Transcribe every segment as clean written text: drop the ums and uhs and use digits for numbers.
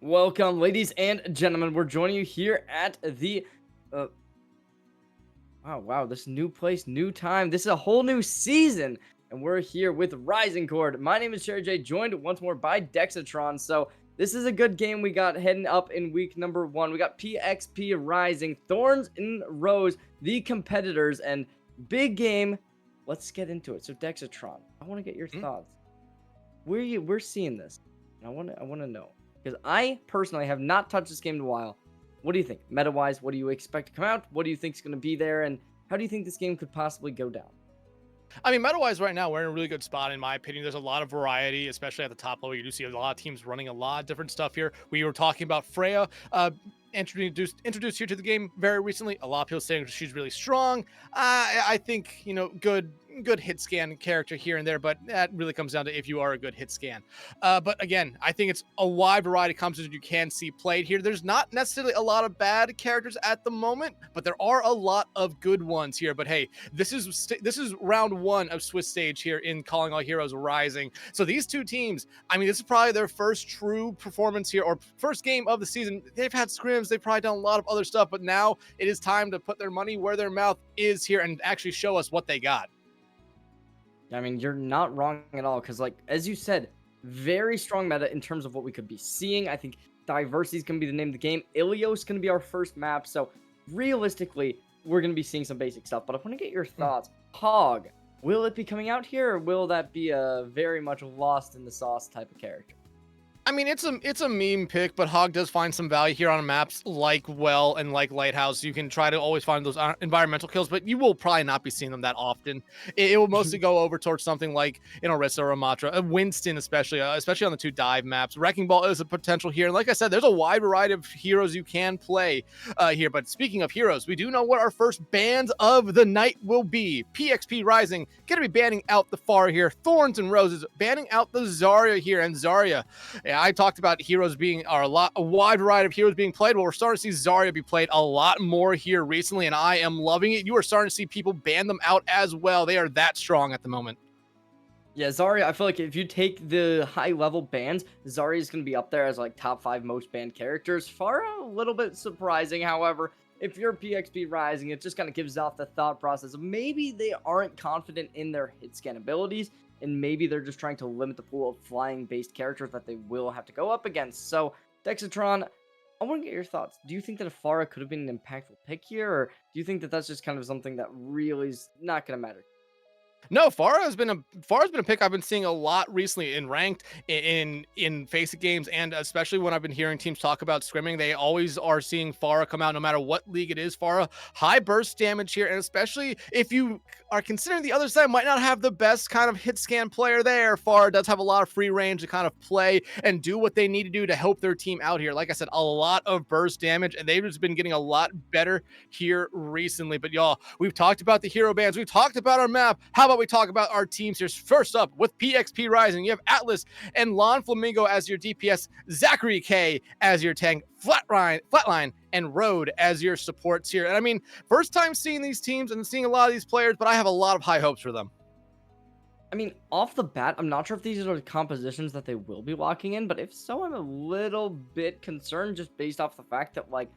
Welcome, ladies and gentlemen. We're joining you here at the uh, wow, this new place, new time. This is a whole new season, and we're here with Risingcord. My name is Sherry J, joined once more by Dexatron. So this is a good game we got heading up in week number 1. We got PXP Rising, Thorns and Rose, the competitors, and big game. Let's get into it. So Dexatron, I want to get your thoughts. We're seeing this. And I want to know. Because I personally have not touched this game in a while. What do you think? Meta-wise, what do you expect to come out? What do you think is going to be there? And how do you think this game could possibly go down? I mean, meta-wise, right now, we're in a really good spot, in my opinion. There's a lot of variety, especially at the top level. You do see a lot of teams running a lot of different stuff here. We were talking about Freya, introduced here to the game very recently. A lot of people saying she's really strong. I think, good hit scan character here and there, but that really comes down to if you are a good hit scan. But again, I think it's a wide variety of compositions you can see played here. There's not necessarily a lot of bad characters at the moment, but there are a lot of good ones here. But hey, this is round 1 of Swiss stage here in Calling All Heroes Rising. So these two teams, I mean, this is probably their first true performance here, or first game of the season. They've had scrims, they've probably done a lot of other stuff, but now it is time to put their money where their mouth is here and actually show us what they got. I mean, you're not wrong at all. Because, like, as you said, very strong meta in terms of what we could be seeing. I think diversity is going to be the name of the game. Ilios is going to be our first map. So, realistically, we're going to be seeing some basic stuff. But I want to get your thoughts. Hog, will it be coming out here, or will that be a very much lost in the sauce type of character? I mean, it's a meme pick, but Hog does find some value here on maps like Well and like Lighthouse. You can try to always find those environmental kills, but you will probably not be seeing them that often. It will mostly go over towards something like Orisa or Amatra, Winston especially on the 2 dive maps. Wrecking Ball is a potential here, and like I said, there's a wide variety of heroes you can play here. But speaking of heroes, we do know what our first bans of the night will be. PXP Rising going to be banning out the Pharah here. Thorns and Roses banning out the Zarya here, and Zarya. I talked about heroes being a wide variety of heroes being played. Well, we're starting to see Zarya be played a lot more here recently, and I am loving it. You are starting to see people ban them out as well. They are that strong at the moment. Yeah, Zarya, I feel like if you take the high-level bans, Zarya is going to be up there as, like, top 5 most banned characters. Pharah, a little bit surprising, however. If you're PXP Rising, it just kind of gives off the thought process of maybe they aren't confident in their hit scan abilities, and maybe they're just trying to limit the pool of flying-based characters that they will have to go up against. So, Dexatron, I want to get your thoughts. Do you think that Pharah could have been an impactful pick here, or do you think that that's just kind of something that really is not going to matter? No, Pharah has been a pick I've been seeing a lot recently in ranked, in Face It games, and especially when I've been hearing teams talk about scrimming. They always are seeing Pharah come out no matter what league it is. Pharah, high burst damage here, and especially if you are considering the other side might not have the best kind of hit scan player there. Pharah does have a lot of free range to kind of play and do what they need to do to help their team out here. Like I said, a lot of burst damage, and they've just been getting a lot better here recently. But y'all, we've talked about the hero bans, we've talked about our map. How about we talk about our teams here? First up, with PXP Rising, you have Atlas and Lon Flamingo as your DPS, Zachary K as your tank, Flatline, and Road as your supports here. And I mean, first time seeing these teams and seeing a lot of these players, but I have a lot of high hopes for them. I mean, off the bat, I'm not sure if these are the compositions that they will be locking in, but if so, I'm a little bit concerned just based off the fact that, like,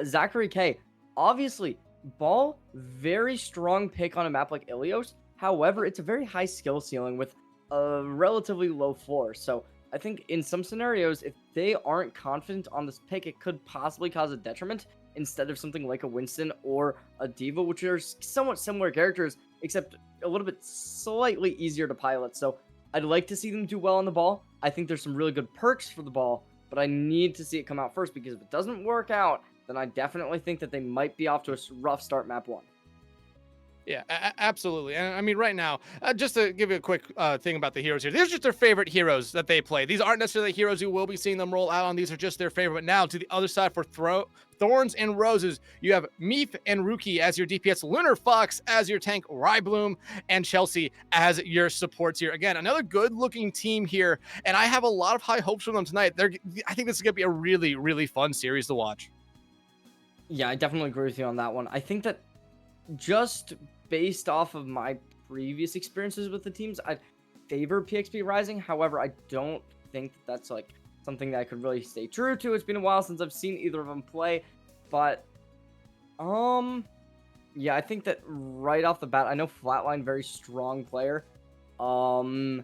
Zachary K, obviously, Ball, very strong pick on a map like Ilios. However, it's a very high skill ceiling with a relatively low floor. So I think in some scenarios, if they aren't confident on this pick, it could possibly cause a detriment instead of something like a Winston or a Diva, which are somewhat similar characters, except a little bit slightly easier to pilot. So I'd like to see them do well on the ball. I think there's some really good perks for the ball, but I need to see it come out first, because if it doesn't work out, then I definitely think that they might be off to a rough start map 1. Yeah, absolutely. And I mean, right now, just to give you a quick thing about the heroes here, these are just their favorite heroes that they play. These aren't necessarily heroes who will be seeing them roll out on. These are just their favorite. But now, to the other side for Thorns and Roses, you have Meep and Rookie as your DPS, Lunar Fox as your tank, Rybloom and Chelsea as your supports here. Again, another good-looking team here, and I have a lot of high hopes for them tonight. I think this is going to be a really, really fun series to watch. Yeah, I definitely agree with you on that one. I think that just based off of my previous experiences with the teams, I'd favor PXP Rising. However, I don't think that that's like something that I could really stay true to. It's been a while since I've seen either of them play, but yeah, I think that right off the bat, I know Flatline very strong player. Um,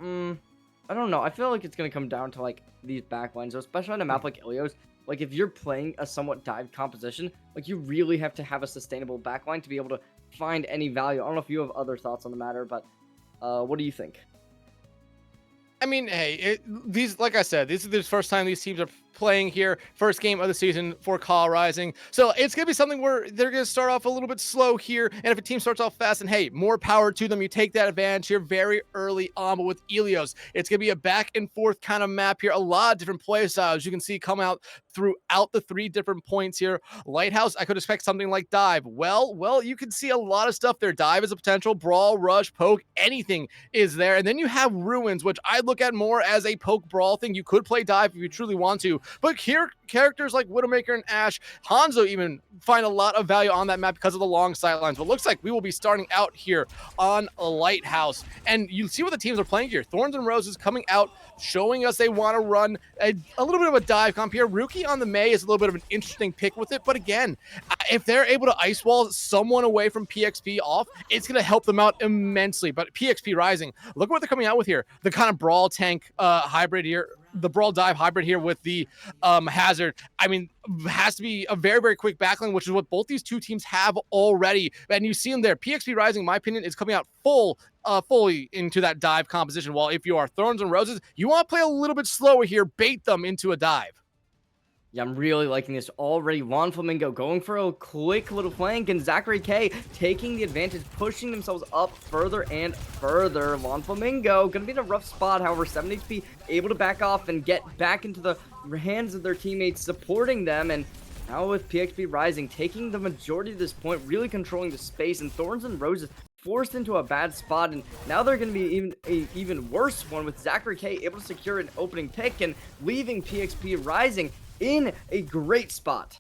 I don't know. I feel like it's gonna come down to like these backlines, so especially on a map like Ilios. Like if you're playing a somewhat dive composition, like you really have to have a sustainable backline to be able to find any value. I don't know if you have other thoughts on the matter, but what do you think? I mean, hey, these, like I said, this is the first time these teams are playing here. First game of the season for Call Rising. So it's going to be something where they're going to start off a little bit slow here. And if a team starts off fast, and hey, more power to them. You take that advantage here very early on. But with Ilios, it's going to be a back and forth kind of map here. A lot of different play styles you can see come out throughout the 3 different points here. Lighthouse, I could expect something like Dive. Well, you can see a lot of stuff there. Dive is a potential. Brawl, Rush, Poke, anything is there. And then you have Ruins, which I look at more as a Poke Brawl thing. You could play Dive if you truly want to. But here, characters like Widowmaker and Ashe, Hanzo even find a lot of value on that map because of the long sightlines. But looks like we will be starting out here on a Lighthouse. And you see what the teams are playing here. Thorns and Roses coming out, showing us they want to run a little bit of a dive comp here. Rookie on the Mei is a little bit of an interesting pick with it. But again, if they're able to ice wall someone away from PXP off, it's going to help them out immensely. But PXP Rising, look what they're coming out with here. The kind of Brawl tank hybrid here. The Brawl Dive hybrid here with the Hazard. I mean, has to be a very, very quick backline, which is what both these two teams have already. And you see them there. PXP Rising, in my opinion, is coming out fully into that dive composition. While if you are Thorns and Roses, you want to play a little bit slower here, bait them into a dive. Yeah, I'm really liking this already. Juan Flamingo going for a quick little flank, and Zachary K taking the advantage, pushing themselves up further and further. Juan Flamingo going to be in a rough spot, however, 7 HP, able to back off and get back into the hands of their teammates, supporting them. And now with PXP Rising taking the majority of this point, really controlling the space, and Thorns and Roses forced into a bad spot, and now they're going to be even worse one with Zachary K able to secure an opening pick and leaving PXP Rising in a great spot.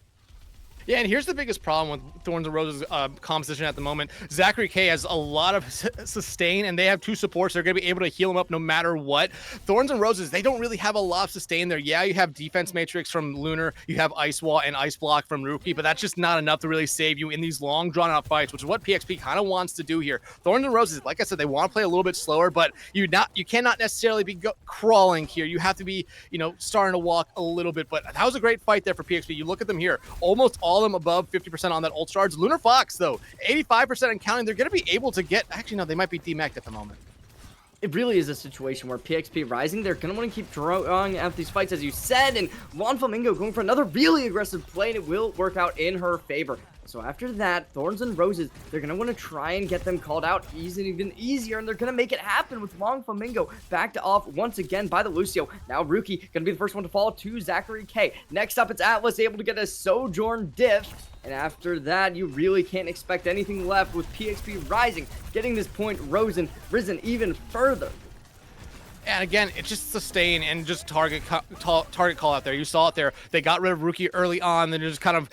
Yeah, and here's the biggest problem with Thorns and Roses composition at the moment. Zachary K has a lot of sustain, and they have 2 supports. They're going to be able to heal him up no matter what. Thorns and Roses, they don't really have a lot of sustain there. Yeah, you have Defense Matrix from Lunar. You have Ice Wall and Ice Block from Rookie, but that's just not enough to really save you in these long, drawn-out fights, which is what PXP kind of wants to do here. Thorns and Roses, like I said, they want to play a little bit slower, but you cannot necessarily be crawling here. You have to be, starting to walk a little bit, but that was a great fight there for PXP. You look at them here. Almost all of them above 50% on that ult charge. Lunar Fox, though, 85% and counting. They're going to be able to get... Actually, no, they might be demacked at the moment. It really is a situation where PXP Rising, they're going to want to keep drawing out these fights, as you said, and Juan Flamingo going for another really aggressive play, and it will work out in her favor. So after that, Thorns and Roses, they're going to want to try and get them called out even easier, and they're going to make it happen with Juan Flamingo backed off once again by the Lucio. Now Rookie going to be the first one to fall to Zachary K. Next up, it's Atlas able to get a Sojourn diff. And after that, you really can't expect anything left with PXP Rising getting this point risen even further. And again, it's just sustain and just target call out there. You saw it there. They got rid of Rookie early on, then just kind of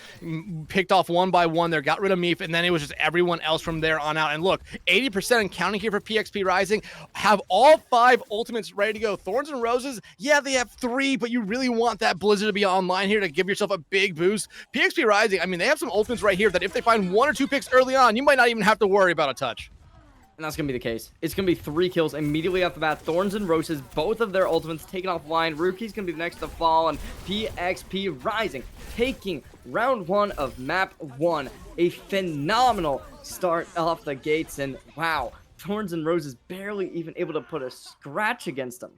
picked off one by one there, got rid of Meef, and then it was just everyone else from there on out. And look, 80% and counting here for PXP Rising, have all 5 ultimates ready to go. Thorns and Roses, yeah, they have 3, but you really want that Blizzard to be online here to give yourself a big boost. PXP Rising, I mean, they have some ultimates right here that if they find 1 or 2 picks early on, you might not even have to worry about a touch. And that's going to be the case. It's going to be 3 kills immediately off the bat. Thorns and Roses, both of their ultimates taken offline. Rookie's going to be the next to fall, and PXP Rising taking round 1 of map 1. A phenomenal start off the gates, and wow, Thorns and Roses barely even able to put a scratch against them.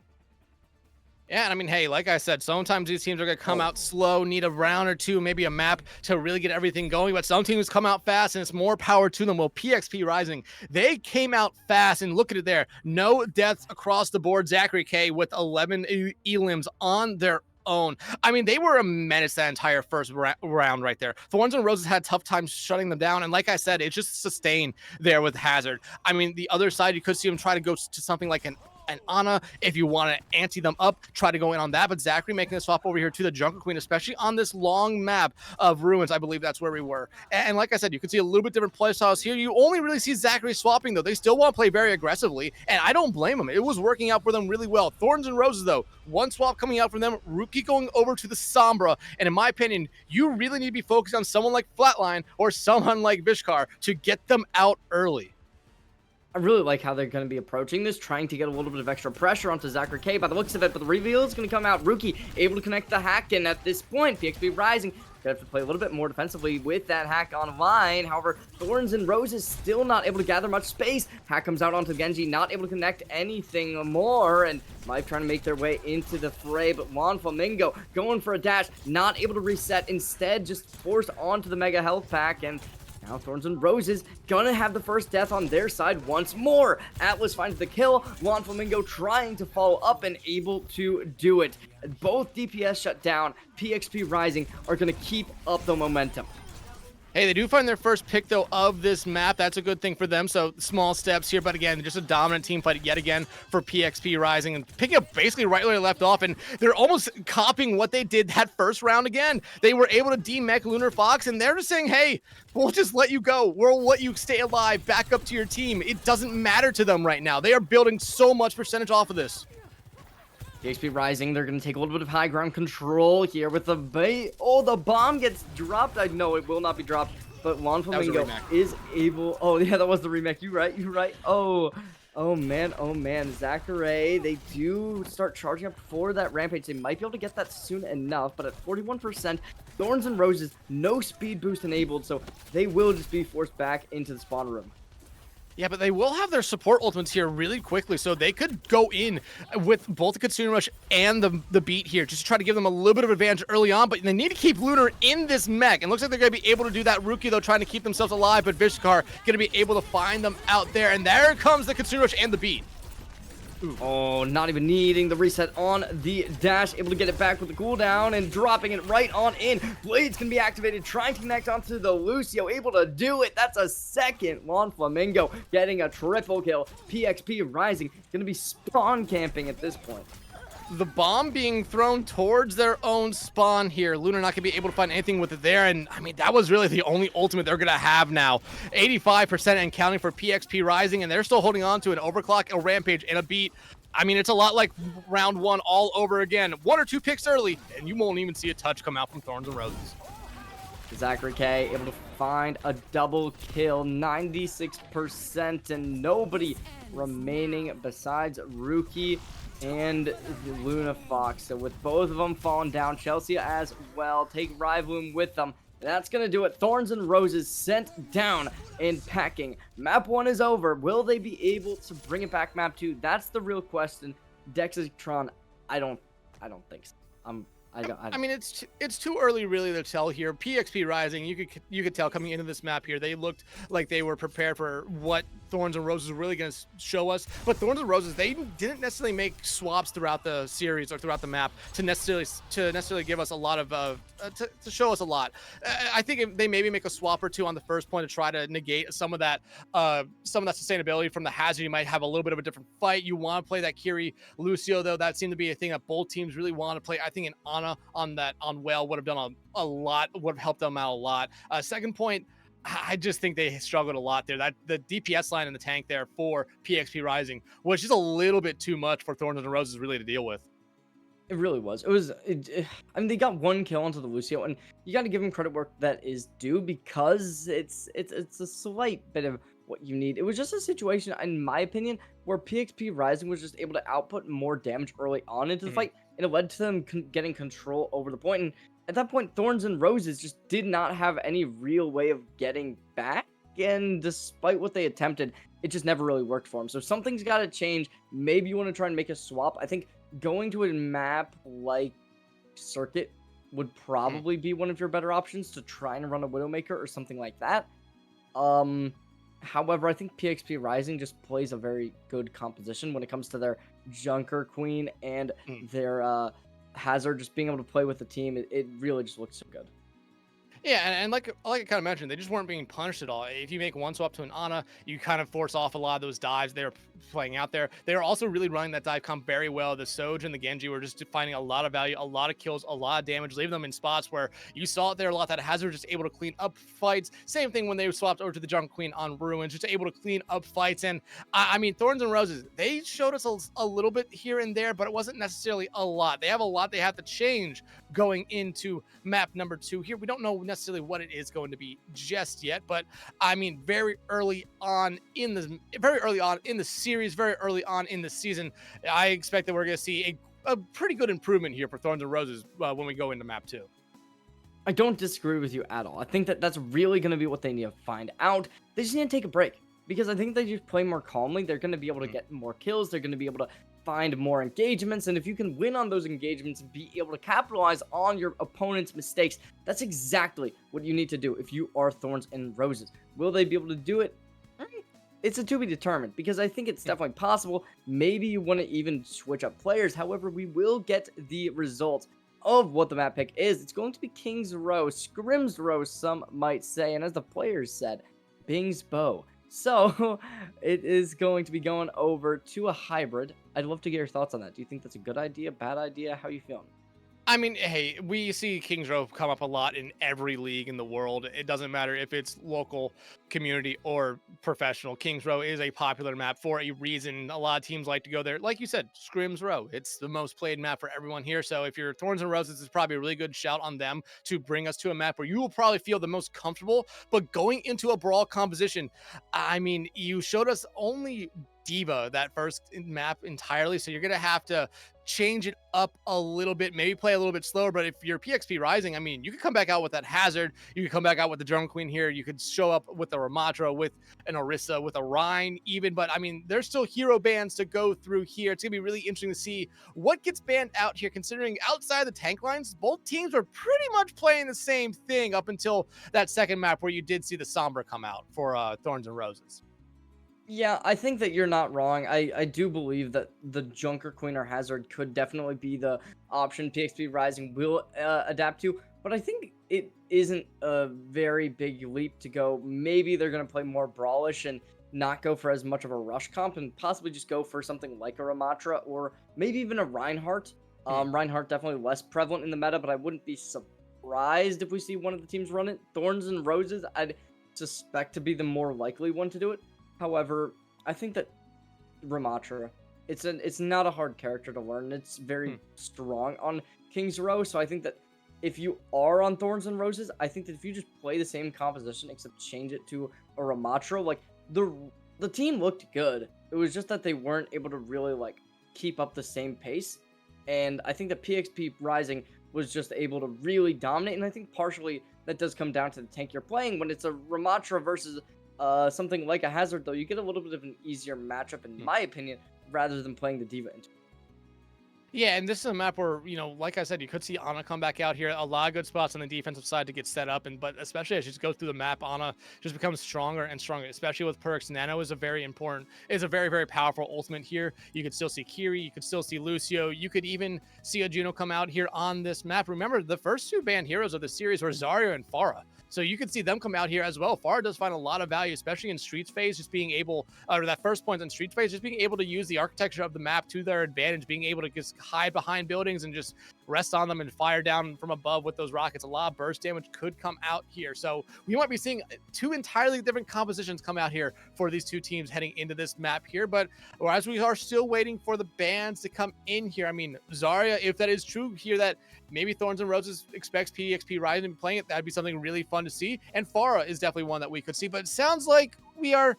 Yeah, and I mean, hey, like I said, sometimes these teams are going to come out slow, need a round or 2, maybe a map to really get everything going, but some teams come out fast, and it's more power to them. Well, PXP Rising, they came out fast, and look at it there. No deaths across the board. Zachary K with 11 elims on their own. I mean, they were a menace that entire first round right there. Thorns and Roses had tough times shutting them down, and like I said, it's just sustain there with Hazard. I mean, the other side, you could see him try to go to something like an and Ana. If you want to ante them up, try to go in on that. But Zachary making the swap over here to the Jungle Queen, especially on this long map of Ruins. I believe that's where we were. And like I said, you can see a little bit different play styles here. You only really see Zachary swapping, though. They still want to play very aggressively, and I don't blame them. It was working out for them really well. Thorns and Roses, though, one swap coming out from them, Rookie going over to the Sombra. And in my opinion, you really need to be focused on someone like Flatline or someone like Vishkar to get them out early. I really like how they're going to be approaching this, trying to get a little bit of extra pressure onto Zachary K by the looks of it, but the reveal is going to come out. Rookie able to connect the hack, and at this point, PXP Rising gonna have to play a little bit more defensively with that hack online. However, Thorns and Roses still not able to gather much space. Hack comes out onto Genji, not able to connect anything more, and Life trying to make their way into the fray, but Juan Flamingo going for a dash, not able to reset, instead just forced onto the Mega Health Pack, and now Thorns and Roses gonna have the first death on their side once more. Atlas finds the kill. Juan Flamingo trying to follow up and able to do it. Both DPS shut down. PXP Rising are gonna keep up the momentum. Hey, they do find their first pick, though, of this map. That's a good thing for them. So small steps here, but again, just a dominant team fight yet again for PXP Rising and picking up basically right where they left off. And they're almost copying what they did that first round again. They were able to demech Lunar Fox, and they're just saying, hey, we'll just let you go. We'll let you stay alive, back up to your team. It doesn't matter to them right now. They are building so much percentage off of this. PXP Rising, they're going to take a little bit of high ground control here with the bait. Oh, the bomb gets dropped. I know it will not be dropped, but Juan Flamingo is able. Oh, yeah, that was the remake. You're right. Oh man. Zachary, they do start charging up for that rampage. They might be able to get that soon enough, but at 41%, Thorns and Roses, no speed boost enabled, so they will just be forced back into the spawn room. Yeah, but they will have their support ultimates here really quickly, so they could go in with both the Consumer Rush and the beat here, just to try to give them a little bit of advantage early on, but they need to keep Lunar in this mech, and looks like they're going to be able to do that. Rookie, though, trying to keep themselves alive, but Vishkar going to be able to find them out there, and there comes the Consumer Rush and the beat. Ooh. Oh, not even needing the reset on the dash, able to get it back with the cooldown and dropping it right on in. Blades can be activated, trying to connect onto the Lucio, able to do it. That's a second. Juan Flamingo getting a triple kill. PXP Rising going to be spawn camping at this point. The bomb being thrown towards their own spawn here. Lunar not going to be able to find anything with it there, and I mean, that was really the only ultimate they're going to have now. 85% and counting for PXP Rising, and they're still holding on to an overclock, a rampage, and a beat. I mean, it's a lot like round one all over again. One or two picks early, and you won't even see a touch come out from Thorns and Roses. Zachary K able to find a double kill, 96%, and nobody remaining besides Rookie and Luna Fox. So with both of them falling down, Chelsea as well take Rivaloom with them. That's going to do it. Thorns and Roses sent down and packing. Map 1 is over. Will they be able to bring it back map 2? That's the real question. Dexatron, I don't think so. I mean, it's too early really to tell here. PXP Rising, you could tell coming into this map here, they looked like they were prepared for what Thorns and Roses were really going to show us. But Thorns and Roses, they didn't necessarily make swaps throughout the series or throughout the map to necessarily give us a lot of to show us a lot. I think they maybe make a swap or two on the first point to try to negate some of that sustainability from the hazard. You might have a little bit of a different fight. You want to play that Kiri Lucio, though. That seemed to be a thing that both teams really want to play. I think an Ana on Whale would have done a lot, would have helped them out a lot. Second point, I just think they struggled a lot there. That the DPS line in the tank there for PXP Rising was just a little bit too much for Thorns and Roses really to deal with. It really was. I mean, they got one kill onto the Lucio, and you got to give them credit where that is due, because it's a slight bit of what you need. It was just a situation, in my opinion, where PXP Rising was just able to output more damage early on into the fight, and it led to them getting control over the point. And at that point, Thorns and Roses just did not have any real way of getting back, and despite what they attempted, it just never really worked for them. So something's got to change. Maybe you want to try and make a swap. I think going to a map like Circuit would probably be one of your better options to try and run a Widowmaker or something like that. However, I think PXP Rising just plays a very good composition when it comes to their Junker Queen and their Hazard just being able to play with the team. It really just looks so good. Yeah, and like I kind of mentioned, they just weren't being punished at all. If you make one swap to an Ana, you kind of force off a lot of those dives they were playing out there. They were also really running that dive comp very well. The Soj and the Genji were just finding a lot of value, a lot of kills, a lot of damage, leaving them in spots where you saw it there a lot. That Hazard just able to clean up fights. Same thing when they swapped over to the Jungle Queen on Ruins, just able to clean up fights. And I mean, Thorns and Roses, they showed us a little bit here and there, but it wasn't necessarily a lot. They have a lot they have to change going into map number 2 here. We don't know necessarily what it is going to be just yet, but I mean, very early on in the series, very early on in the season, I expect that we're going to see a pretty good improvement here for Thorns and Roses when we go into map 2. I don't disagree with you at all. I think that that's really going to be what they need to find out. They just need to take a break because I think they just play more calmly. They're going to be able to get more kills. They're going to be able to find more engagements. And if you can win on those engagements and be able to capitalize on your opponent's mistakes, that's exactly what you need to do if you are Thorns and Roses. Will they be able to do it? It's a to be determined because I think it's definitely possible. Maybe you want to even switch up players. However, we will get the results of what the map pick is. It's going to be King's Row, Scrim's Row, some might say, and as the players said, Bing's Bow. So it is going to be going over to a hybrid. I'd love to get your thoughts on that. Do you think that's a good idea, bad idea? How are you feeling? I mean, hey, we see Kings Row come up a lot in every league in the world. It doesn't matter if it's local, community, or professional. Kings Row is a popular map for a reason. A lot of teams like to go there. Like you said, Scrim's Row. It's the most played map for everyone here. So if you're Thorns and Roses, it's probably a really good shout on them to bring us to a map where you will probably feel the most comfortable. But going into a brawl composition, I mean, you showed us only Diva that first map entirely. So you're going to have to change it up a little bit, maybe play a little bit slower. But if you're PXP Rising, I mean, you could come back out with that Hazard. You could come back out with the Jungle Queen here. You could show up with a Ramatra, with an Orisa, with a Rhine even. But I mean, there's still hero bans to go through here. It's going to be really interesting to see what gets banned out here, considering outside the tank lines, both teams were pretty much playing the same thing up until that second map where you did see the Sombra come out for Thorns and Roses. Yeah, I think that you're not wrong. I do believe that the Junker Queen or Hazard could definitely be the option PXP Rising will adapt to, but I think it isn't a very big leap to go. Maybe they're going to play more brawlish and not go for as much of a rush comp and possibly just go for something like a Ramatra or maybe even a Reinhardt. Reinhardt definitely less prevalent in the meta, but I wouldn't be surprised if we see one of the teams run it. Thorns and Roses, I'd suspect to be the more likely one to do it. However, I think that Ramatra, it's not a hard character to learn. It's very strong on King's Row, so I think that if you are on Thorns and Roses, I think that if you just play the same composition except change it to a Ramatra, like the team looked good. It was just that they weren't able to really like keep up the same pace, and I think that PXP Rising was just able to really dominate, and I think partially that does come down to the tank you're playing. When it's a Ramatra versus something like a Hazard, though, you get a little bit of an easier matchup, in my opinion, rather than playing the Diva into. Yeah, and this is a map where, you know, like I said, you could see Ana come back out here. A lot of good spots on the defensive side to get set up, but especially as you go through the map, Ana just becomes stronger and stronger, especially with perks. Nano is a very, very powerful ultimate here. You could still see Kiri, you could still see Lucio, you could even see a Juno come out here on this map. Remember, the first two banned heroes of the series were Zarya and Pharah. So you could see them come out here as well. Pharah does find a lot of value, especially in Streets phase, just being able, or that first point in Streets phase, just being able to use the architecture of the map to their advantage, being able to just hide behind buildings and just rest on them and fire down from above with those rockets. A lot of burst damage could come out here. So we might be seeing two entirely different compositions come out here for these two teams heading into this map here. But as we are still waiting for the bans to come in here, I mean, Zarya, if that is true here, that maybe Thorns and Roses expects PXP Rising to be playing it, that'd be something really fun to see. And Pharah is definitely one that we could see, but it sounds like we are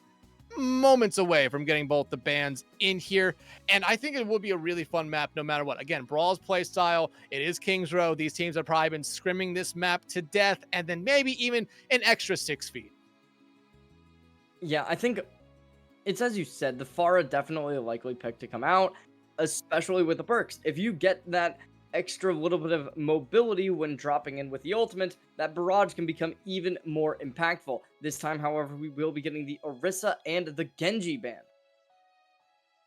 moments away from getting both the bans in here, and I think it will be a really fun map no matter what. Again, Brawl's play style, it is Kings Row. These teams have probably been scrimming this map to death, and then maybe even an extra 6 feet. Yeah, I think it's as you said, the Pharah definitely a likely pick to come out, especially with the perks. If you get that extra little bit of mobility when dropping in with the ultimate, that barrage can become even more impactful. This time, however, we will be getting the Orisa and the Genji ban.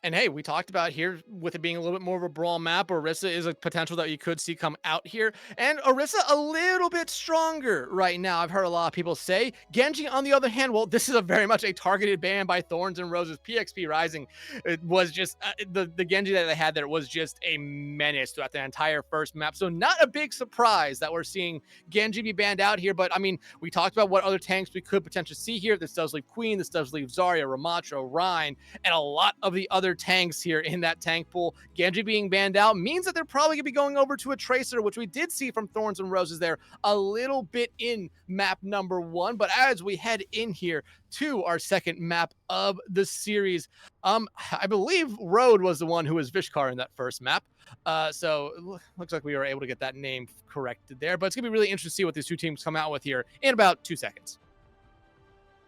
And hey, we talked about here with it being a little bit more of a brawl map. Orisa is a potential that you could see come out here. And Orisa a little bit stronger right now. I've heard a lot of people say. Genji, on the other hand, well, this is a very much a targeted ban by Thorns and Roses. PXP Rising, it was just the Genji that they had there was just a menace throughout the entire first map. So not a big surprise that we're seeing Genji be banned out here. But I mean, we talked about what other tanks we could potentially see here. This does leave Queen. This does leave Zarya, Ramattra, Rein, and a lot of the other tanks here in that tank pool. Genji being banned out means that they're probably going to be going over to a Tracer, which we did see from Thorns and Roses there a little bit in map number 1. But as we head in here to our second map of the series, I believe Road was the one who was Vishkar in that first map. So looks like we were able to get that name corrected there. But it's going to be really interesting to see what these two teams come out with here in about 2 seconds.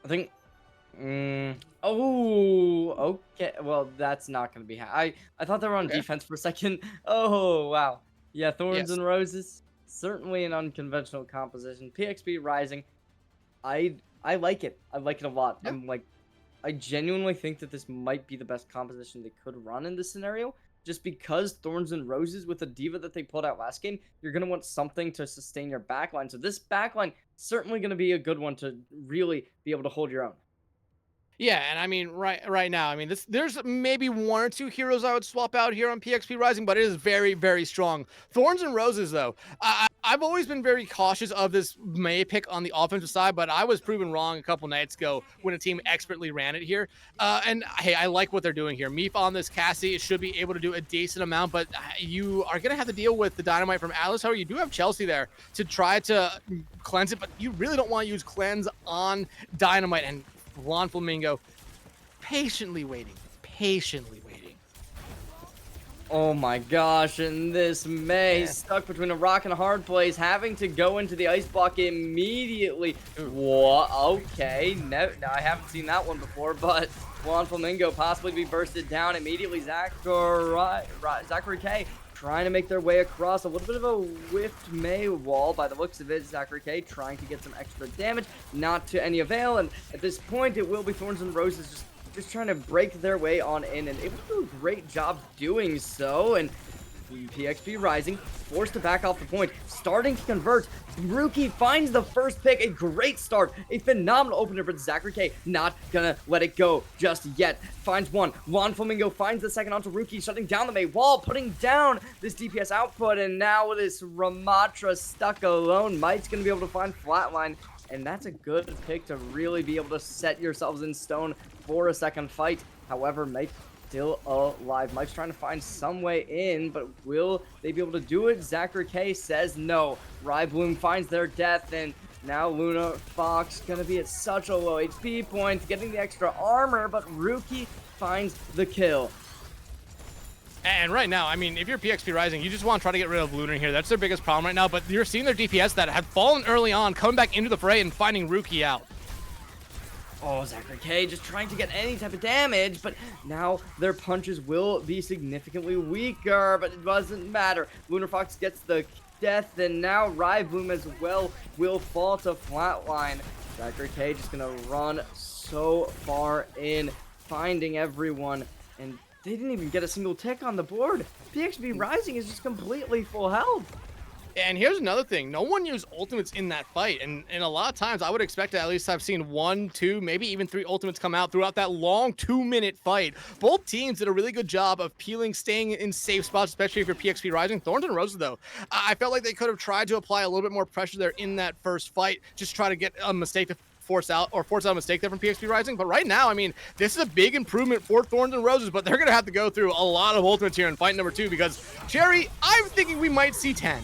I think. Oh, okay. Well, that's not going to be. I thought they were on defense for a second. Oh, wow. Yeah, Thorns and Roses. Certainly an unconventional composition. PXP Rising. I like it. I like it a lot. Yeah. I genuinely think that this might be the best composition they could run in this scenario. Just because Thorns and Roses with the diva that they pulled out last game, you're going to want something to sustain your backline. So this backline certainly going to be a good one to really be able to hold your own. Yeah, and I mean, right now, I mean, there's maybe 1 or 2 heroes I would swap out here on PXP Rising, but it is very, very strong. Thorns and Roses, though, I've always been very cautious of this Mei pick on the offensive side, but I was proven wrong a couple nights ago when a team expertly ran it here. And hey, I like what they're doing here. Meep on this Cassie should be able to do a decent amount, but you are going to have to deal with the Dynamite from Alice. However, you do have Chelsea there to try to cleanse it, but you really don't want to use cleanse on Dynamite. And Juan Flamingo patiently waiting. Oh my gosh, and this Mei stuck between a rock and a hard place, having to go into the ice block immediately. What? Okay, no, I haven't seen that one before, but Juan Flamingo possibly be bursted down immediately. Zachary K trying to make their way across a little bit of a whiffed Mei wall by the looks of it. Zachary K trying to get some extra damage, not to any avail, and at this point it will be Thorns and Roses just trying to break their way on in and able to do a great job doing so. And PXP Rising forced to back off the point, starting to convert. Rookie finds the first pick, a great start, a phenomenal opener for Zachary K. Not gonna let it go just yet. Finds one. Juan Flamingo finds the second onto Rookie, shutting down the Mei wall, putting down this DPS output, and now this Ramattra stuck alone. Might's gonna be able to find Flatline, and that's a good pick to really be able to set yourselves in stone for a second fight. However, Mike still alive. Mike's trying to find some way in, but will they be able to do it? Zachary K says no. Rybloom finds their death, and now Luna Fox gonna be at such a low HP point, getting the extra armor, but Rookie finds the kill. And right now, I mean, if you're PXP Rising, you just want to try to get rid of Lunar here. That's their biggest problem right now, but you're seeing their DPS that have fallen early on, coming back into the fray and finding Rookie out. Oh, Zachary K just trying to get any type of damage, but now their punches will be significantly weaker, but it doesn't matter. Lunar Fox gets the death, and now Rybloom as well will fall to flatline. Zachary K just gonna run so far in, finding everyone, and they didn't even get a single tick on the board. PXP Rising is just completely full health. And here's another thing. No one used ultimates in that fight. And a lot of times I would expect to at least have seen 1, 2, maybe even 3 ultimates come out throughout that long 2-minute fight. Both teams did a really good job of peeling, staying in safe spots, especially if you're PXP Rising. Thorns and Roses, though, I felt like they could have tried to apply a little bit more pressure there in that first fight. Just try to get a mistake to force out a mistake there from PXP Rising. But right now, I mean, this is a big improvement for Thorns and Roses, but they're going to have to go through a lot of ultimates here in fight number 2 because, Cherry, I'm thinking we might see 10.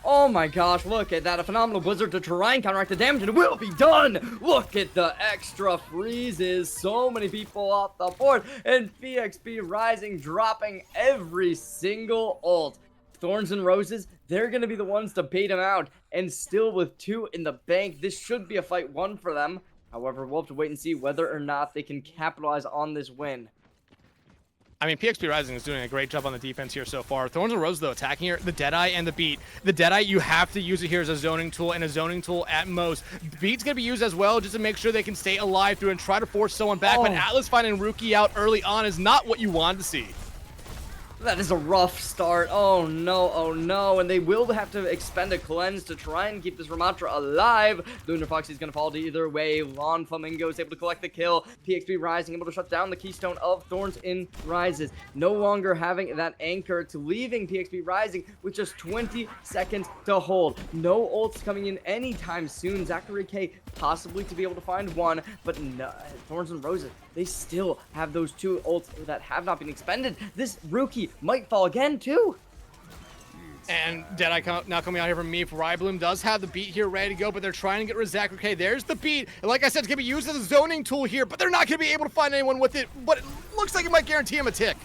Oh my gosh, look at that. A phenomenal blizzard to try and counteract the damage, and it will be done! Look at the extra freezes. So many people off the board, and PXP Rising dropping every single ult. Thorns and Roses, they're going to be the ones to bait him out, and still with 2 in the bank, this should be a fight 1 for them. However, we'll have to wait and see whether or not they can capitalize on this win. I mean, PXP Rising is doing a great job on the defense here so far. Thorns and Roses, though, attacking here. The Deadeye and the Beat. The Deadeye, you have to use it here as a zoning tool, and a zoning tool at most. Beat's going to be used as well just to make sure they can stay alive through and try to force someone back. But Atlas finding Rookie out early on is not what you wanted to see. That is a rough start. Oh no, oh no. And they will have to expend a cleanse to try and keep this Ramatra alive. Lunar Fox is going to fall to either way. Lon Flamingo is able to collect the kill. PXP Rising able to shut down the keystone of Thorns in Rises. No longer having that anchor to leaving PXP Rising with just 20 seconds to hold. No ults coming in anytime soon. Zachary K possibly to be able to find one, but no, Thorns and Roses, they still have those 2 ults that have not been expended. This Rookie might fall again too. And Deadeye now coming out here from me. Rybloom does have the Beat here ready to go, but they're trying to get rid of Zachary K. There's the Beat. And like I said, it's going to be used as a zoning tool here, but they're not going to be able to find anyone with it. But it looks like it might guarantee him a tick.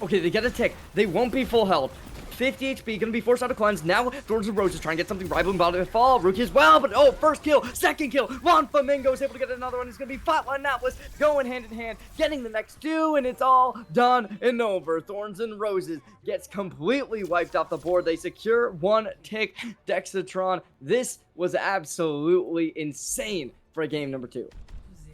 Okay, they get a tick. They won't be full health. 50 HP, gonna be forced out of cleanse. Now, Thorns and Roses trying to get something. Rybloom about to fall. Rookie as well, but oh, first kill, second kill. Lon Flamingo is able to get another one. It's gonna be Flatline Atlas going hand in hand, getting the next 2, and it's all done and over. Thorns and Roses gets completely wiped off the board. They secure 1 tick. Dexatron, this was absolutely insane for game number 2.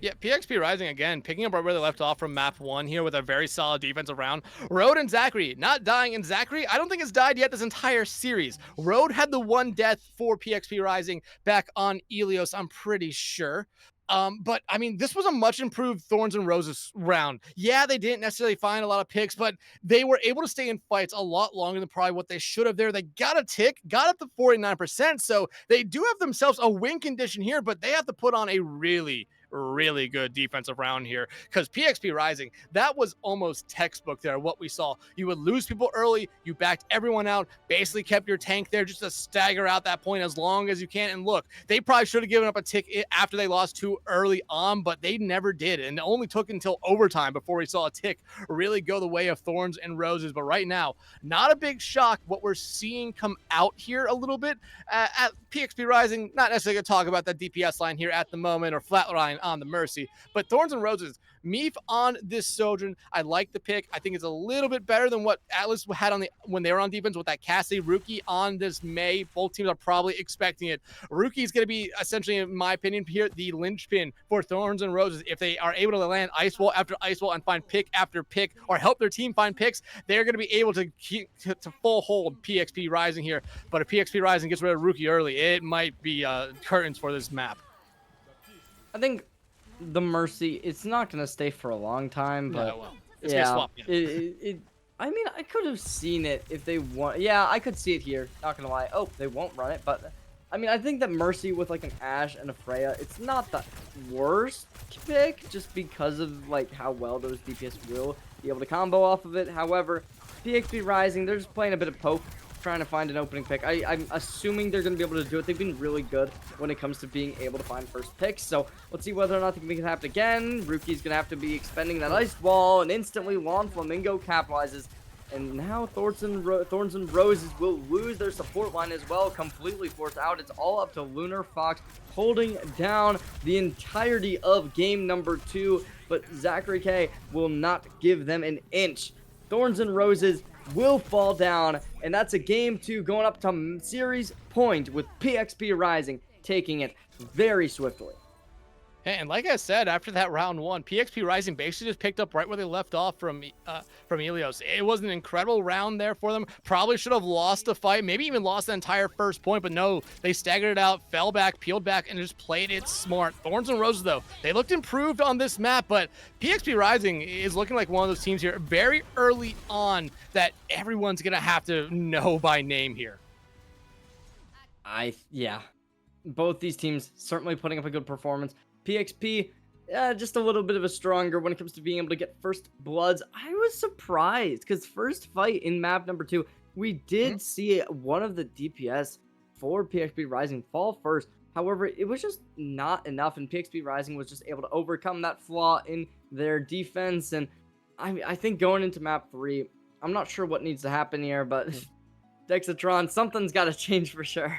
Yeah, PXP Rising again, picking up right where they left off from map 1 here with a very solid defensive round. Road and Zachary not dying, and Zachary, I don't think has died yet this entire series. Road had the 1 death for PXP Rising back on Ilios, I'm pretty sure. But I mean, this was a much improved Thorns and Roses round. Yeah, they didn't necessarily find a lot of picks, but they were able to stay in fights a lot longer than probably what they should have there. They got a tick, got up to 49%, so they do have themselves a win condition here, but they have to put on a really good defensive round here, because PXP Rising, that was almost textbook there, what we saw. You would lose people early, you backed everyone out, basically kept your tank there just to stagger out that point as long as you can. And look, they probably should have given up a tick after they lost 2 early on, but they never did, and it only took until overtime before we saw a tick really go the way of Thorns and Roses. But right now, not a big shock what we're seeing come out here a little bit at PXP Rising. Not necessarily going to talk about that DPS line here at the moment, or Flatline on the Mercy, but Thorns and Roses, Meef on this Sojourn, I like the pick. I think it's a little bit better than what Atlas had on when they were on defense with that Cassie Rookie on this May. Both teams are probably expecting it. Rookie is going to be essentially, in my opinion, here the linchpin for Thorns and Roses. If they are able to land Ice Wall after Ice Wall and find pick after pick, or help their team find picks, they're going to be able to keep to full hold PXP Rising here. But if PXP Rising gets rid of Rookie early, it might be curtains for this map. I think the Mercy, it's not gonna stay for a long time, but well, it's gonna swap. Yeah. I mean, I could have seen it if they want. Yeah, I could see it here. Not gonna lie. Oh, they won't run it, but I mean, I think that Mercy with like an Ashe and a Freya, it's not the worst pick, just because of like how well those DPS will be able to combo off of it. However, PXP Rising, they're just playing a bit of poke, trying to find an opening pick. I'm assuming they're going to be able to do it. They've been really good when it comes to being able to find first picks. So let's see whether or not they can make it happen again. Rookie's going to have to be expending that Ice Wall, and instantly Lon Flamingo capitalizes. And now Thorns and Roses will lose their support line as well, completely forced out. It's all up to Lunar Fox holding down the entirety of game number 2. But Zachary K will not give them an inch. Thorns and Roses will fall down, and that's a game 2 going up to series point, with PXP Rising taking it very swiftly. And like I said, after that round 1, PXP Rising basically just picked up right where they left off from Ilios. It was an incredible round there for them. Probably should have lost the fight, maybe even lost the entire first point, but no, they staggered it out, fell back, peeled back, and just played it smart. Thorns and Roses, though, they looked improved on this map, but PXP Rising is looking like one of those teams here very early on that everyone's going to have to know by name here. Yeah. Both these teams certainly putting up a good performance. PXP, just a little bit of a stronger when it comes to being able to get first bloods. I was surprised, because first fight in map number 2, we did see one of the DPS for PXP Rising fall first. However, it was just not enough, and PXP Rising was just able to overcome that flaw in their defense. And I think going into map 3, I'm not sure what needs to happen here, but Dexatron, something's got to change for sure.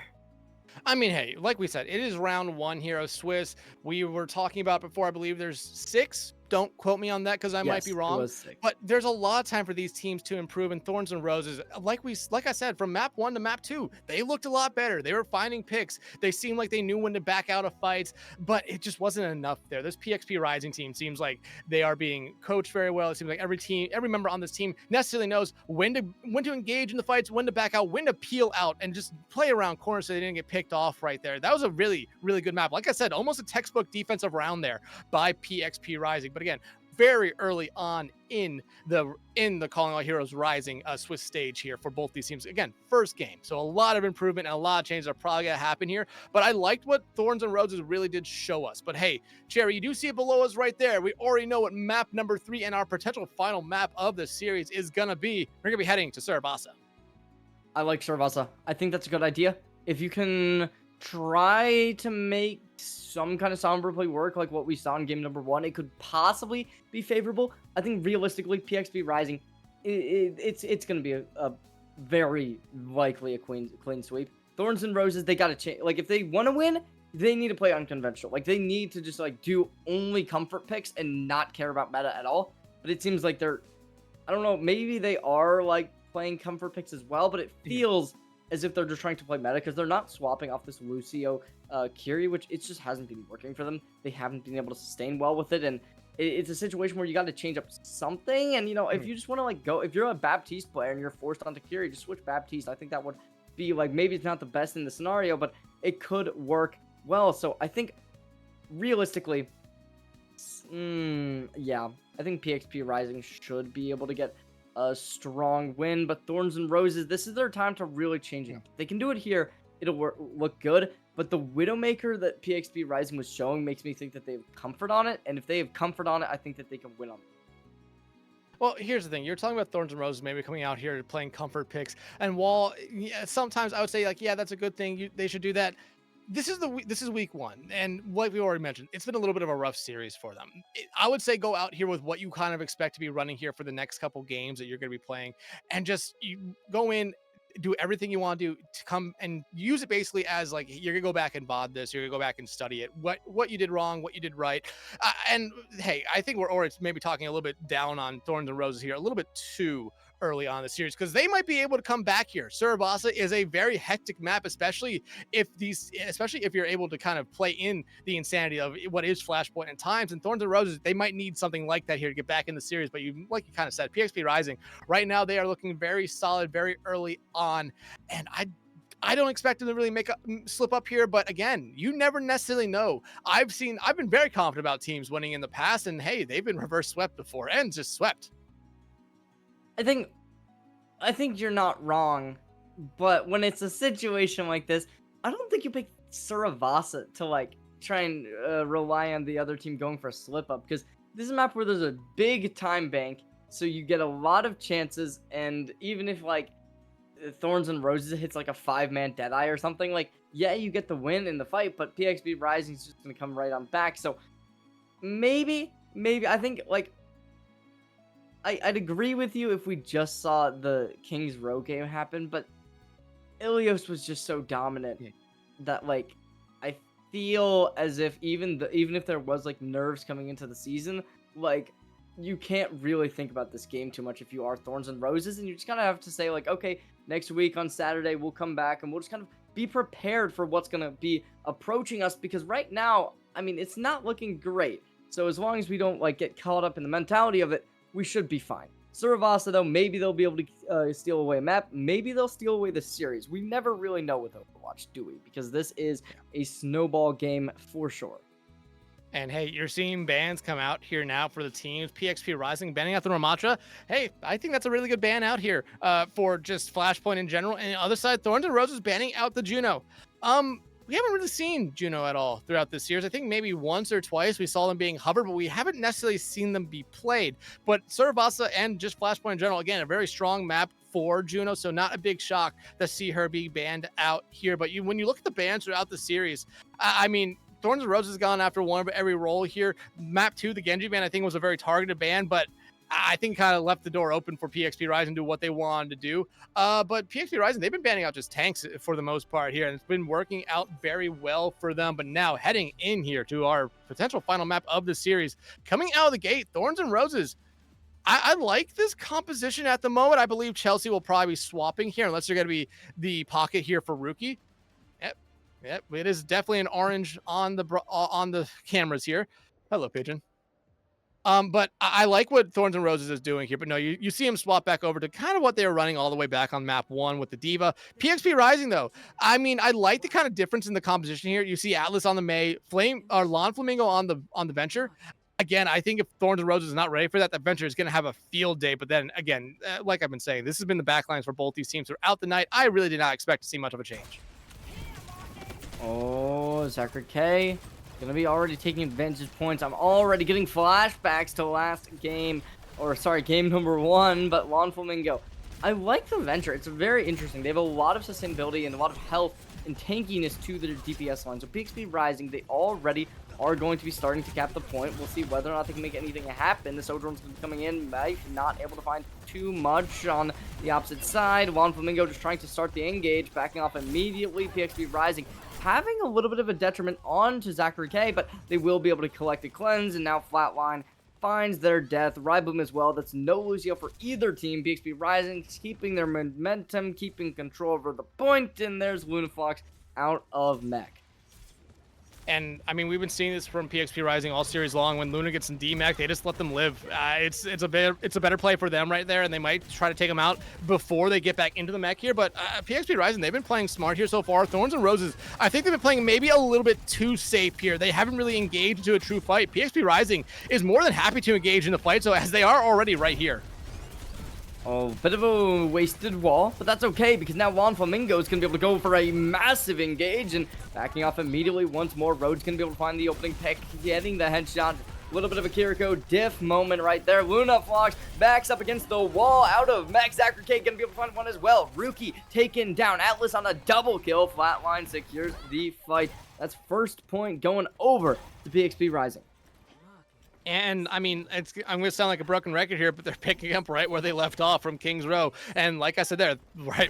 I mean, hey, like we said, it is round 1 here of Swiss. We were talking about before, I believe there's 6 Don't quote me on that because I might Yes, be it wrong. was 6. But there's a lot of time for these teams to improve. And Thorns and Roses, like I said, from map 1 to map 2, they looked a lot better. They were finding picks. They seemed like they knew when to back out of fights, but it just wasn't enough there. This PXP Rising team seems like they are being coached very well. It seems like every member on this team necessarily knows when to engage in the fights, when to back out, when to peel out, and just play around corners so they didn't get picked off right there. That was a really, really good map. Like I said, almost a textbook defensive round there by PXP Rising. But again, very early on in the Calling All Heroes Rising Swiss stage here for both these teams. Again, first game, so a lot of improvement and a lot of changes are probably gonna happen here. But I liked what Thorns and Roses really did show us. But hey, Cherry, you do see it below us right there. We already know what map number 3 and our potential final map of the series is gonna be. We're gonna be heading to Surabasa. I like Surabasa. I think that's a good idea. If you can try to make some kind of sombra play work like what we saw in game number 1, it could possibly be favorable. I think realistically, PXP Rising, it's going to be a very likely a clean sweep. Thorns and Roses, they got to change. Like, if they want to win, they need to play unconventional. Like, they need to just, like, do only comfort picks and not care about meta at all. But it seems like they're, I don't know, maybe they are, like, playing comfort picks as well, but it feels as if they're just trying to play meta because they're not swapping off this Lucio Kiri, which it just hasn't been working for them. They haven't been able to sustain well with it, and it's a situation where you got to change up something. And, you know, if you just want to, like, go, if you're a Baptiste player and you're forced onto Kiri, just switch Baptiste. I think that would be, like, maybe it's not the best in the scenario, but it could work well. So I think realistically, yeah, I think PXP Rising should be able to get a strong win. But Thorns and Roses, this is their time to really change it up. If they can do it here, it'll look good. But the Widowmaker that PXP Rising was showing makes me think that they have comfort on it. And if they have comfort on it, I think that they can win on it. Well, here's the thing. You're talking about Thorns and Roses maybe coming out here playing comfort picks. And while sometimes I would say, like, yeah, that's a good thing. They should do that. This is week 1, and like we already mentioned, it's been a little bit of a rough series for them. I would say go out here with what you kind of expect to be running here for the next couple games that you're going to be playing, and just you go in, do everything you want to do to come and use it basically as, like, you're gonna go back and VOD this, you're gonna go back and study it, what you did wrong, what you did right. And hey, I think we're already maybe talking a little bit down on Thorns and Roses here, a little bit too early on in the series, because they might be able to come back here. Surabasa is a very hectic map, especially if you're able to kind of play in the insanity of what is Flashpoint at times. And Thorns and Roses, they might need something like that here to get back in the series. But like you kind of said, PXP Rising right now, they are looking very solid very early on, and I don't expect them to really make a slip up here, but again, you never necessarily know. I've been very confident about teams winning in the past, and hey, they've been reverse swept before and just swept. I think you're not wrong, but when it's a situation like this, I don't think you pick Surabasa to, like, try and rely on the other team going for a slip up, because this is a map where there's a big time bank, so you get a lot of chances. And even if, like, Thorns and Roses hits like a 5-man Deadeye or something, like, yeah, you get the win in the fight, but PXP Rising is just gonna come right on back. So maybe I think, like, I'd agree with you if we just saw the Kings Row game happen, but Ilios was just so dominant that, like, I feel as if even if there was, like, nerves coming into the season, like, you can't really think about this game too much if you are Thorns and Roses, and you just kind of have to say, like, okay, next week on Saturday we'll come back and we'll just kind of be prepared for what's gonna be approaching us, because right now, I mean, it's not looking great. So as long as we don't, like, get caught up in the mentality of it, we should be fine. Surabasa, though, maybe they'll be able to steal away a map. Maybe they'll steal away the series. We never really know with Overwatch, do we? Because this is a snowball game for sure. And hey, you're seeing bans come out here now for the teams. PXP Rising banning out the Ramatra. Hey, I think that's a really good ban out here for just Flashpoint in general. And the other side, Thorns and Roses banning out the Juno. We haven't really seen Juno at all throughout this series. I think maybe once or twice we saw them being hovered, but we haven't necessarily seen them be played. But Surabasa and just Flashpoint in general, again, a very strong map for Juno, so not a big shock to see her be banned out here. But when you look at the bans throughout the series, I mean, Thorns and Roses has gone after one of every role here. Map 2, the Genji ban, I think was a very targeted ban, but I think kind of left the door open for PXP Rising to do what they wanted to do. But PXP Rising, they've been banning out just tanks for the most part here, and it's been working out very well for them. But now heading in here to our potential final map of the series, coming out of the gate, Thorns and Roses. I like this composition at the moment. I believe Chelsea will probably be swapping here, unless they're going to be the pocket here for Rookie. Yep, it is definitely an orange on the cameras here. Hello, Pigeon. But I like what Thorns and Roses is doing here. But no, you see him swap back over to kind of what they were running all the way back on map 1 with the Diva. PXP Rising, though, I mean, I like the kind of difference in the composition here. You see Atlas on the Mei, Lawn Flamingo on the Venture. Again, I think if Thorns and Roses is not ready for that, that Venture is going to have a field day. But then again, like I've been saying, this has been the backlines for both these teams throughout the night. I really did not expect to see much of a change. Oh, Zachary K gonna be already taking advantage points. I'm already getting flashbacks to last game, or sorry, game number 1, but Lawn Flamingo. I like the Venture. It's very interesting. They have a lot of sustainability and a lot of health and tankiness to their DPS line. So PXP Rising, they already are going to be starting to cap the point. We'll see whether or not they can make anything happen. The Sojourn's going to be coming in, might not able to find too much on the opposite side. Lawn Flamingo just trying to start the engage, backing off immediately. PXP Rising having a little bit of a detriment onto Zachary K, but they will be able to collect a cleanse, and now Flatline finds their death. Ryboom as well. That's no Lucio for either team. PXP Rising keeping their momentum, keeping control over the point, and there's Lunafox out of mech. And I mean, we've been seeing this from PXP Rising all series long. When Luna gets in DMAC, they just let them live. It's a better play for them right there, and they might try to take them out before they get back into the mech here. But PXP Rising, they've been playing smart here so far. Thorns and Roses, I think they've been playing maybe a little bit too safe here. They haven't really engaged into a true fight. PXP Rising is more than happy to engage in the fight, so as they are already right here. Oh, bit of a wasted wall, but that's okay because now Lawn Flamingo is going to be able to go for a massive engage and backing off immediately once more. Rhodes going to be able to find the opening pick, getting the headshot. A little bit of a Kiriko diff moment right there. Lunafox backs up against the wall out of mech. Zachary K going to be able to find one as well. Rookie taken down. Atlas on a double kill. Flatline secures the fight. That's first point going over to PXP Rising. And I mean, I'm going to sound like a broken record here, but they're picking up right where they left off from King's Row. And like I said there,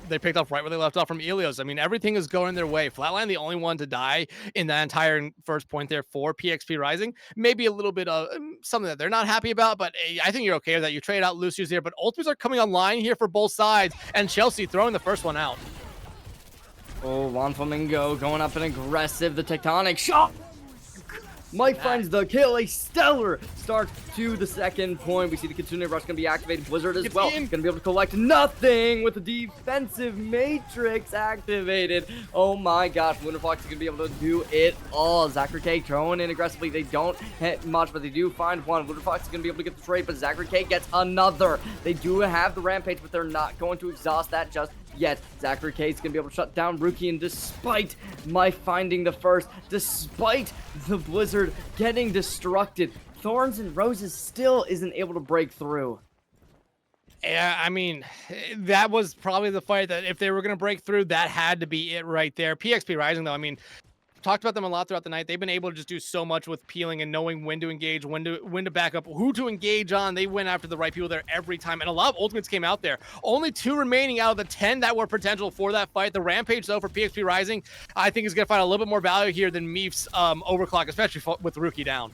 they picked up right where they left off from Elios. I mean, everything is going their way. Flatline, the only one to die in that entire first point there for PXP Rising. Maybe a little bit of something that they're not happy about, but I think you're okay with that. You trade out Lucius here, but ultimates are coming online here for both sides, and Chelsea throwing the first one out. Oh, Lawn Flamingo going up and aggressive. The Tectonic shot. Mike finds the kill, a stellar start to the second point. We see the Kitsune Rush going to be activated. Blizzard as well. Going to be able to collect nothing with the defensive matrix activated. Oh my gosh, Lunafox is going to be able to do it all. Zachary K throwing in aggressively. They don't hit much, but they do find one. Lunafox is going to be able to get the trade, but Zachary K gets another. They do have the Rampage, but they're not going to exhaust that just yet. Zachary K is going to be able to shut down Rookie, and despite my finding the first, despite the Blizzard getting destructed, Thorns and Roses still isn't able to break through. Yeah, I mean, that was probably the fight that if they were going to break through, that had to be it right there. PXP Rising, though, I mean, talked about them a lot throughout the night. They've been able to just do so much with peeling and knowing when to engage, when to back up, who to engage on. They went after the right people there every time, and a lot of ultimates came out there. Only 2 remaining out of the 10 that were potential for that fight. The Rampage, though, for PXP Rising, I think is going to find a little bit more value here than Meef's overclock, especially with Rookie down.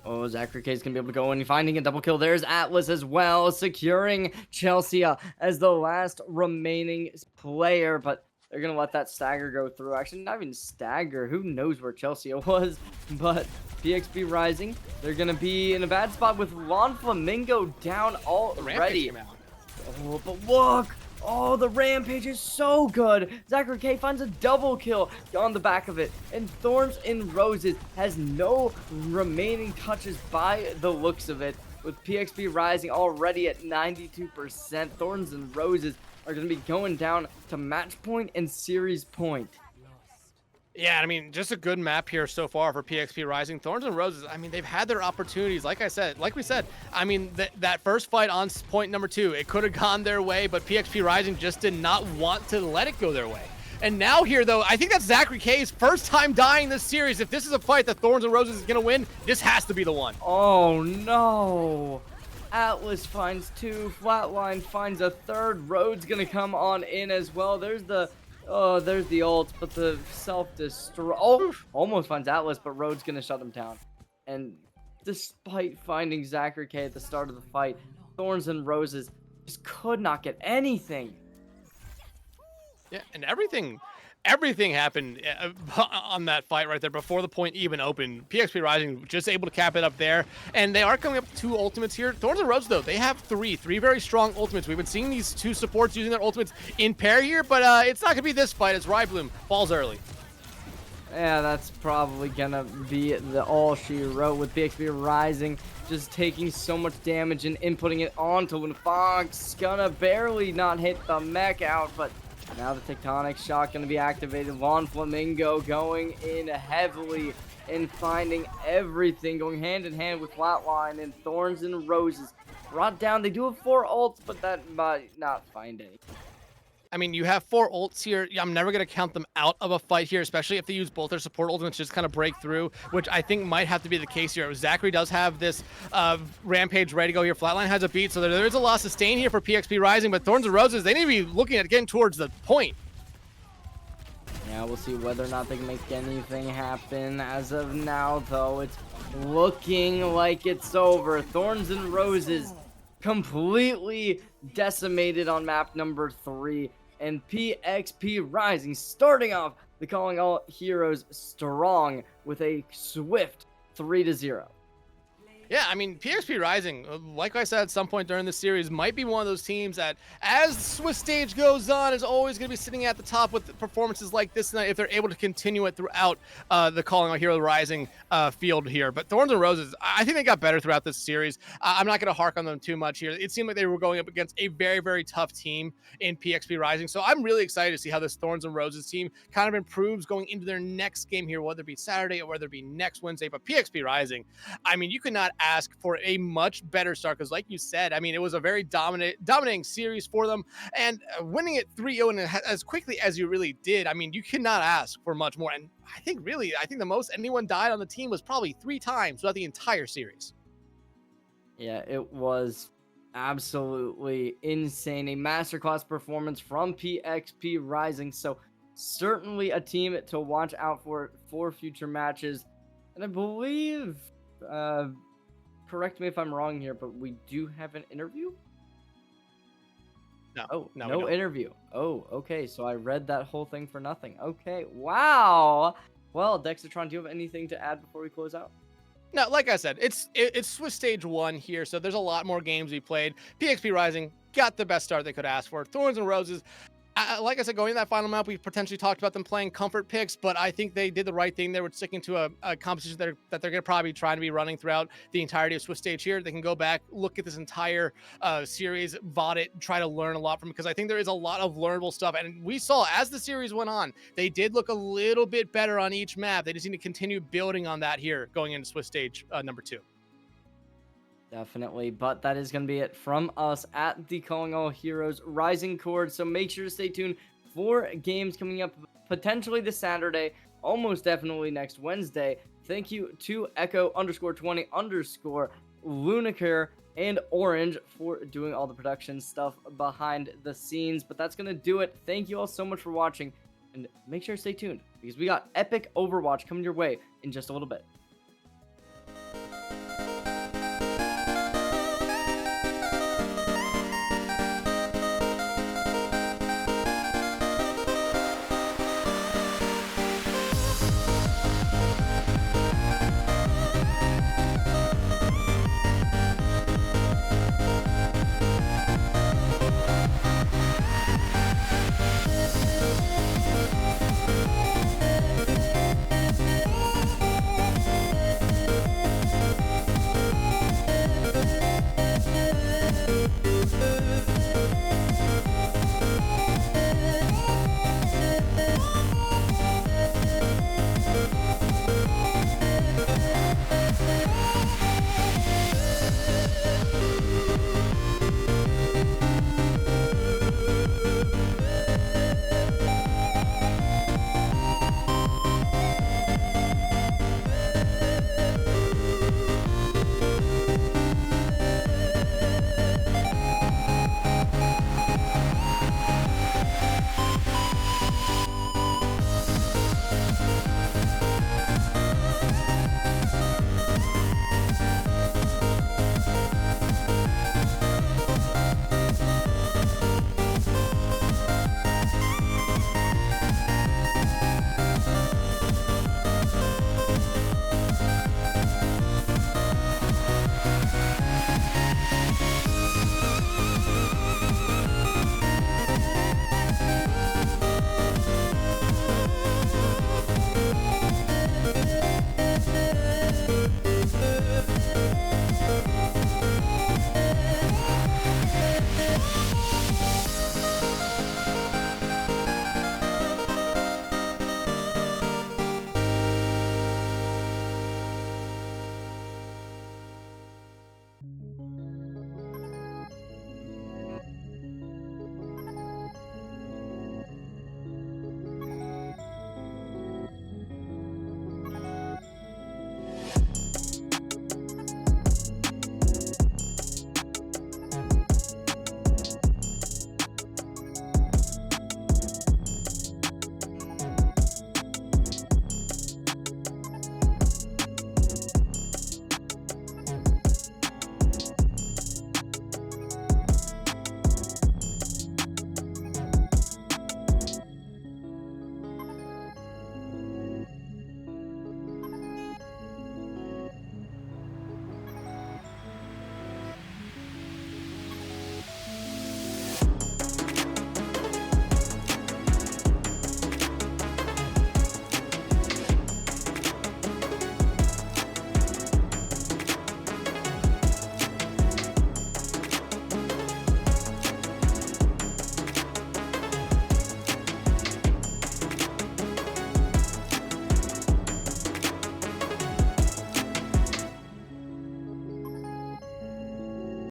Oh, Zachary K is going to be able to go in and finding a double kill. There's Atlas as well, securing Chelsea as the last remaining player, but they're going to let that stagger go through. Actually, not even stagger. Who knows where Chelsea was? But PXP Rising, they're going to be in a bad spot with Lawn Flamingo down already. Oh, but look. Oh, the Rampage is so good. Zachary K finds a double kill on the back of it. And Thorns and Roses has no remaining touches by the looks of it. With PXP Rising already at 92%, Thorns and Roses are going to be going down to match point and series point. Yeah, I mean, just a good map here so far for PXP Rising. Thorns and Roses, I mean, they've had their opportunities. Like we said, I mean, that first fight on point number 2, it could have gone their way, but PXP Rising just did not want to let it go their way. And now here, though, I think that's Zachary K's first time dying this series. If this is a fight that Thorns and Roses is going to win, this has to be the one. Oh, no. Atlas finds 2, Flatline finds a 3rd, Road's gonna come on in as well. There's the ult, but the self-destruct, oh, almost finds Atlas, but Road's gonna shut him down. And despite finding Zachary K at the start of the fight, Thorns and Roses just could not get anything. Yeah, and everything happened on that fight right there before the point even opened. PXP Rising just able to cap it up there, and they are coming up with 2 ultimates here. Thorns and Roses, though, they have three very strong ultimates. We've been seeing these 2 supports using their ultimates in pair here, but it's not gonna be this fight as Rybloom falls early. Yeah, that's probably gonna be the all she wrote, with PXP Rising just taking so much damage and inputting it onto Fox. Gonna barely not hit the mech out, but now the Tectonic Shock going to be activated. Von Flamingo going in heavily and finding everything, going hand in hand with Flatline and Thorns and Roses. Brought down, they do have 4 ults, but that might not find any. I mean, you have 4 ults here. I'm never going to count them out of a fight here, especially if they use both their support ultimates to just kind of break through, which I think might have to be the case here. Zachary does have this Rampage ready to go here. Flatline has a beat, so there is a lot of sustain here for PXP Rising, but Thorns and Roses, they need to be looking at getting towards the point. Yeah, we'll see whether or not they can make anything happen. As of now, though, it's looking like it's over. Thorns and Roses completely decimated on map number 3, and PXP Rising starting off the Calling All Heroes strong with a swift 3-0. Yeah, I mean, PXP Rising, like I said at some point during the series, might be one of those teams that, as the Swiss stage goes on, is always going to be sitting at the top with performances like this tonight if they're able to continue it throughout the Calling Out Hero Rising field here. But Thorns and Roses, I think they got better throughout this series. I'm not going to hark on them too much here. It seemed like they were going up against a very tough team in PXP Rising. So I'm really excited to see how this Thorns and Roses team kind of improves going into their next game here, whether it be Saturday or whether it be next Wednesday. But PXP Rising, I mean, you could not ask for a much better start, because like you said, I mean, it was a very dominating series for them, and winning it 3-0 and as quickly as you really did, I mean, you cannot ask for much more. And I think the most anyone died on the team was probably 3 times throughout the entire series. Yeah, it was absolutely insane. A masterclass performance from PXP Rising. So certainly a team to watch out for future matches. And I believe correct me if I'm wrong here, but we do have an interview? No interview. Oh, okay. So I read that whole thing for nothing. Okay. Wow. Well, Dexatron, do you have anything to add before we close out? No, like I said, it's Swiss Stage 1 here, so there's a lot more games we played. PXP Rising got the best start they could ask for. Thorns and Roses, like I said, going to that final map, we potentially talked about them playing comfort picks, but I think they did the right thing. They were sticking to a composition that they're going to probably try to be running throughout the entirety of Swiss Stage here. They can go back, look at this entire series, VOD it, try to learn a lot from it, because I think there is a lot of learnable stuff. And we saw as the series went on, they did look a little bit better on each map. They just need to continue building on that here going into Swiss Stage number 2. Definitely, but that is going to be it from us at the Calling All Heroes Risingcord. So make sure to stay tuned for games coming up potentially this Saturday, almost definitely next Wednesday. Thank you to Echo_20_ Lunaker and Orange for doing all the production stuff behind the scenes. But that's going to do it. Thank you all so much for watching, and make sure to stay tuned because we got epic Overwatch coming your way in just a little bit.